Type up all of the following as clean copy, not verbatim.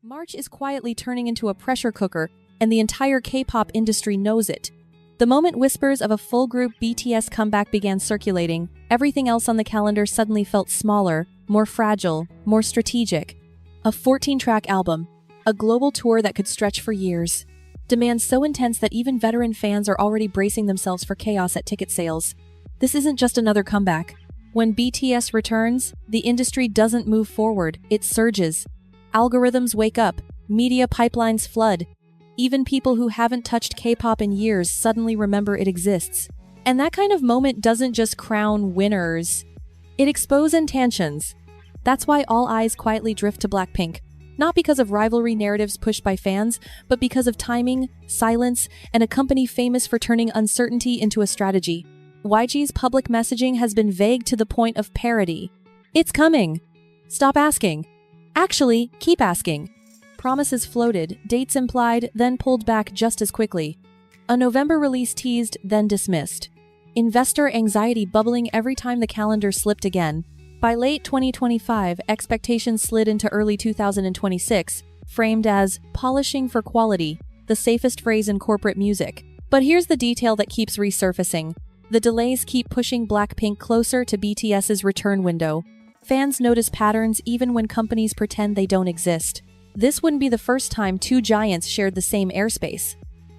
March is quietly turning into a pressure cooker, and the entire K-pop industry knows it. The moment whispers of a full group BTS comeback began circulating, everything else on the calendar suddenly felt smaller, more fragile, more strategic. A 14-track album, a global tour that could stretch for years. Demand so intense that even veteran fans are already bracing themselves for chaos at ticket sales. This isn't just another comeback. When BTS returns, the industry doesn't move forward, it surges. Algorithms wake up, media pipelines flood. Even people who haven't touched K-pop in years suddenly remember it exists. And that kind of moment doesn't just crown winners. It exposes tensions. That's why all eyes quietly drift to Blackpink. Not because of rivalry narratives pushed by fans, but because of timing, silence, and a company famous for turning uncertainty into a strategy. YG's public messaging has been vague to the point of parody. It's coming. Stop asking. Actually, keep asking. Promises floated, dates implied, then pulled back just as quickly. A November release teased, then dismissed. Investor anxiety bubbling every time the calendar slipped again. By late 2025, expectations slid into early 2026, framed as polishing for quality, the safest phrase in corporate music. But here's the detail that keeps resurfacing. The delays keep pushing Blackpink closer to BTS's return window. Fans notice patterns even when companies pretend they don't exist. This wouldn't be the first time two giants shared the same airspace.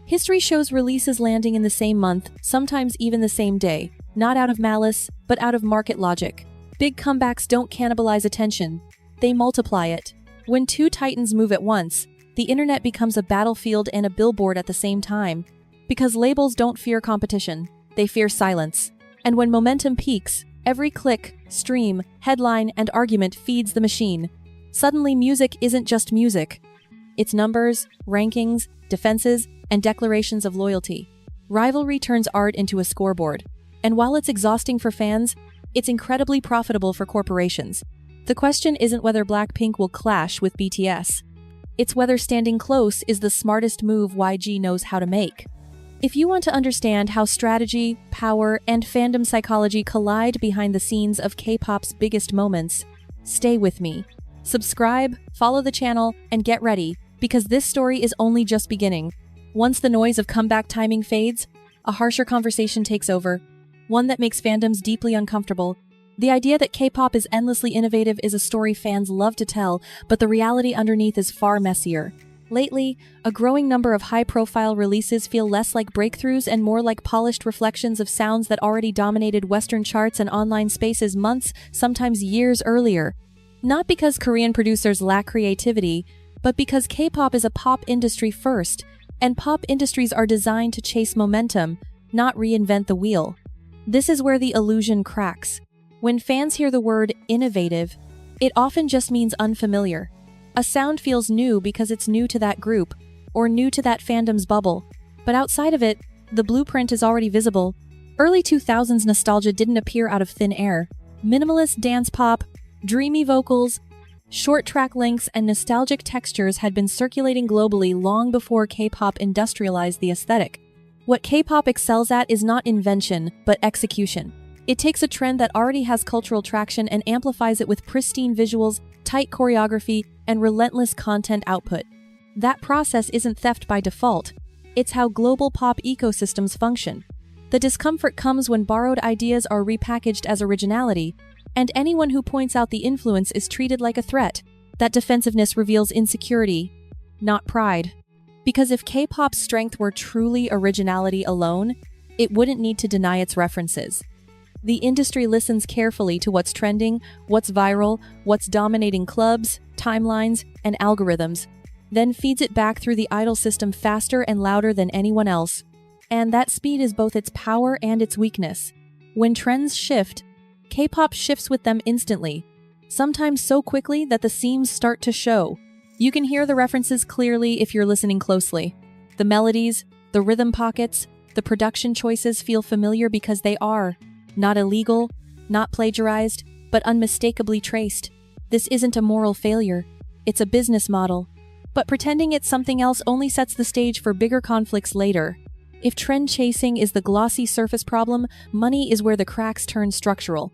History shows releases landing in the same month, sometimes even the same day, not out of malice, but out of market logic. Big comebacks don't cannibalize attention, they multiply it. When two titans move at once, the internet becomes a battlefield and a billboard at the same time. Because labels don't fear competition, they fear silence. And when momentum peaks, every click, stream, headline, and argument feeds the machine. Suddenly, music isn't just music. It's numbers, rankings, defenses, and declarations of loyalty. Rivalry turns art into a scoreboard. And while it's exhausting for fans, it's incredibly profitable for corporations. The question isn't whether Blackpink will clash with BTS. It's whether standing close is the smartest move YG knows how to make. If you want to understand how strategy, power, and fandom psychology collide behind the scenes of K-pop's biggest moments, stay with me. Subscribe, follow the channel, and get ready, because this story is only just beginning. Once the noise of comeback timing fades, a harsher conversation takes over, one that makes fandoms deeply uncomfortable. The idea that K-pop is endlessly innovative is a story fans love to tell, but the reality underneath is far messier. Lately, a growing number of high-profile releases feel less like breakthroughs and more like polished reflections of sounds that already dominated Western charts and online spaces months, sometimes years earlier. Not because Korean producers lack creativity, but because K-pop is a pop industry first, and pop industries are designed to chase momentum, not reinvent the wheel. This is where the illusion cracks. When fans hear the word innovative, it often just means unfamiliar. A sound feels new because it's new to that group, or new to that fandom's bubble. But outside of it, the blueprint is already visible. Early 2000s nostalgia didn't appear out of thin air. Minimalist dance pop, dreamy vocals, short track lengths, and nostalgic textures had been circulating globally long before K-pop industrialized the aesthetic. What K-pop excels at is not invention, but execution. It takes a trend that already has cultural traction and amplifies it with pristine visuals, tight choreography, and relentless content output. That process isn't theft by default. It's how global pop ecosystems function. The discomfort comes when borrowed ideas are repackaged as originality, and anyone who points out the influence is treated like a threat. That defensiveness reveals insecurity, not pride. Because if K-pop's strength were truly originality alone, it wouldn't need to deny its references. The industry listens carefully to what's trending, what's viral, what's dominating clubs, timelines, and algorithms, then feeds it back through the idol system faster and louder than anyone else. And that speed is both its power and its weakness. When trends shift, K-pop shifts with them instantly, sometimes so quickly that the seams start to show. You can hear the references clearly if you're listening closely. The melodies, the rhythm pockets, the production choices feel familiar because they are. Not illegal, not plagiarized, but unmistakably traced. This isn't a moral failure, it's a business model. But pretending it's something else only sets the stage for bigger conflicts later. If trend chasing is the glossy surface problem, money is where the cracks turn structural.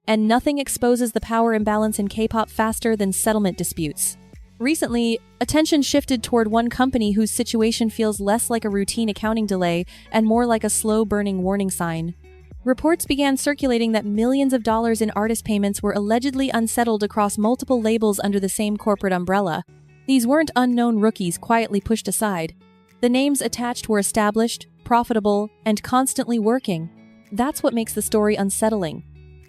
And nothing exposes the power imbalance in K-pop faster than settlement disputes. Recently, attention shifted toward one company whose situation feels less like a routine accounting delay and more like a slow-burning warning sign. Reports began circulating that millions of dollars in artist payments were allegedly unsettled across multiple labels under the same corporate umbrella. These weren't unknown rookies quietly pushed aside. The names attached were established, profitable, and constantly working. That's what makes the story unsettling.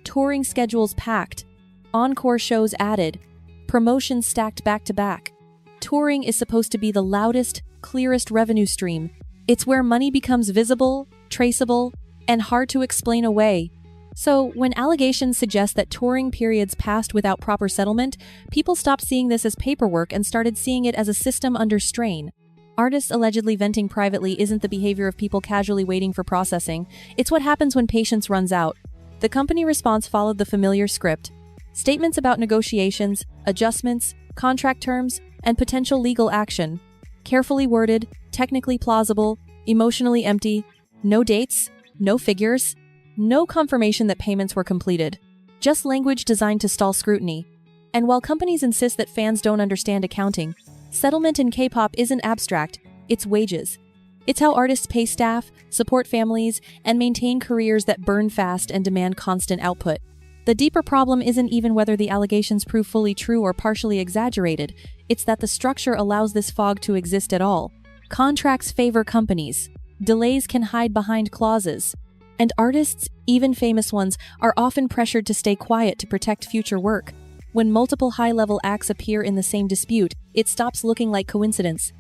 Touring schedules packed, encore shows added, promotions stacked back to back. Touring is supposed to be the loudest, clearest revenue stream. It's where money becomes visible, traceable, and hard to explain away. So, when allegations suggest that touring periods passed without proper settlement, people stopped seeing this as paperwork and started seeing it as a system under strain. Artists allegedly venting privately isn't the behavior of people casually waiting for processing. It's what happens when patience runs out. The company response followed the familiar script. Statements about negotiations, adjustments, contract terms, and potential legal action. Carefully worded, technically plausible, emotionally empty, no dates, no figures, no confirmation that payments were completed. Just language designed to stall scrutiny. And while companies insist that fans don't understand accounting, settlement in K-pop isn't abstract, it's wages. It's how artists pay staff, support families, and maintain careers that burn fast and demand constant output. The deeper problem isn't even whether the allegations prove fully true or partially exaggerated, it's that the structure allows this fog to exist at all. Contracts favor companies. Delays can hide behind clauses. And artists, even famous ones, are often pressured to stay quiet to protect future work. When multiple high-level acts appear in the same dispute, it stops looking like coincidence.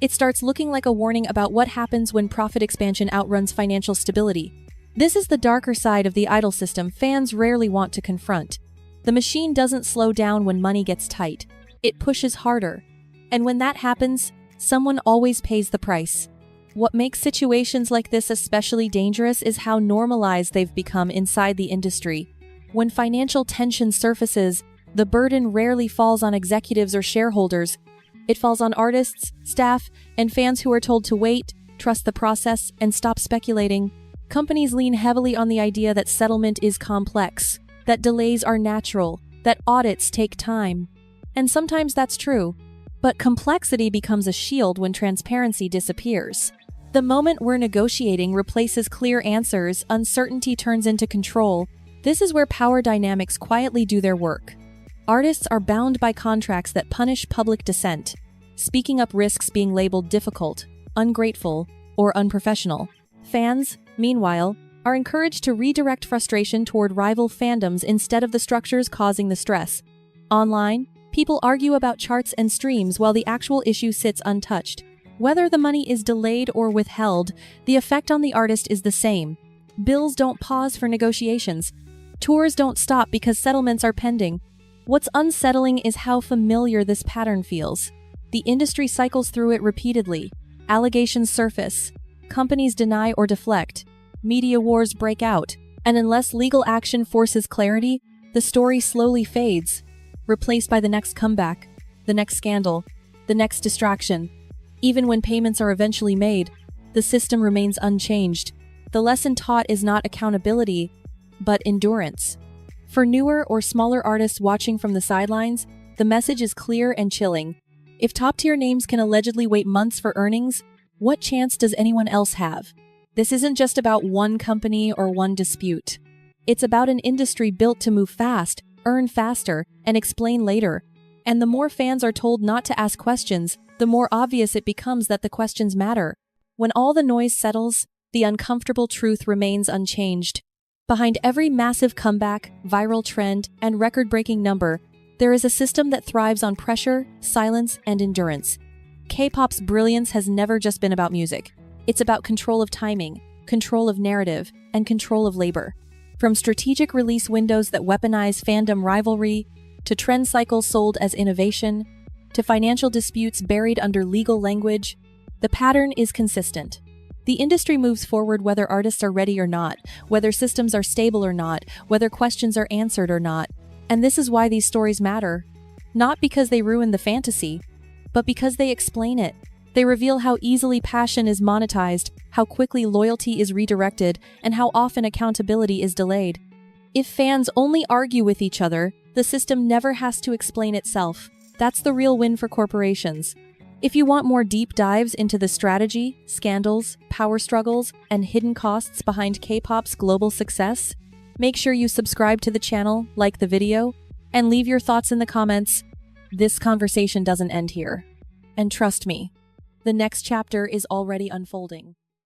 It starts looking like a warning about what happens when profit expansion outruns financial stability. This is the darker side of the idol system fans rarely want to confront. The machine doesn't slow down when money gets tight. It pushes harder. And when that happens, someone always pays the price. What makes situations like this especially dangerous is how normalized they've become inside the industry. When financial tension surfaces, the burden rarely falls on executives or shareholders. It falls on artists, staff, and fans who are told to wait, trust the process, and stop speculating. Companies lean heavily on the idea that settlement is complex, that delays are natural, that audits take time. And sometimes that's true. But complexity becomes a shield when transparency disappears. The moment we're negotiating replaces clear answers, uncertainty turns into control. This is where power dynamics quietly do their work. Artists are bound by contracts that punish public dissent. Speaking up risks being labeled difficult, ungrateful, or unprofessional. Fans, meanwhile, are encouraged to redirect frustration toward rival fandoms instead of the structures causing the stress. Online, people argue about charts and streams while the actual issue sits untouched. Whether the money is delayed or withheld, the effect on the artist is the same. Bills don't pause for negotiations. Tours don't stop because settlements are pending. What's unsettling is how familiar this pattern feels. The industry cycles through it repeatedly. Allegations surface. Companies deny or deflect. Media wars break out. And unless legal action forces clarity, the story slowly fades, replaced by the next comeback, the next scandal, the next distraction. Even when payments are eventually made, the system remains unchanged. The lesson taught is not accountability, but endurance. For newer or smaller artists watching from the sidelines, the message is clear and chilling. If top-tier names can allegedly wait months for earnings, what chance does anyone else have? This isn't just about one company or one dispute. It's about an industry built to move fast, earn faster, and explain later. And the more fans are told not to ask questions, the more obvious it becomes that the questions matter. When all the noise settles, the uncomfortable truth remains unchanged. Behind every massive comeback, viral trend, and record-breaking number, there is a system that thrives on pressure, silence, and endurance. K-pop's brilliance has never just been about music. It's about control of timing, control of narrative, and control of labor. From strategic release windows that weaponize fandom rivalry, to trend cycles sold as innovation, to financial disputes buried under legal language, the pattern is consistent. The industry moves forward whether artists are ready or not, whether systems are stable or not, whether questions are answered or not. And this is why these stories matter. Not because they ruin the fantasy, but because they explain it. They reveal how easily passion is monetized, how quickly loyalty is redirected, and how often accountability is delayed. If fans only argue with each other, the system never has to explain itself. That's the real win for corporations. If you want more deep dives into the strategy, scandals, power struggles, and hidden costs behind K-pop's global success, make sure you subscribe to the channel, like the video, and leave your thoughts in the comments. This conversation doesn't end here. And trust me, the next chapter is already unfolding.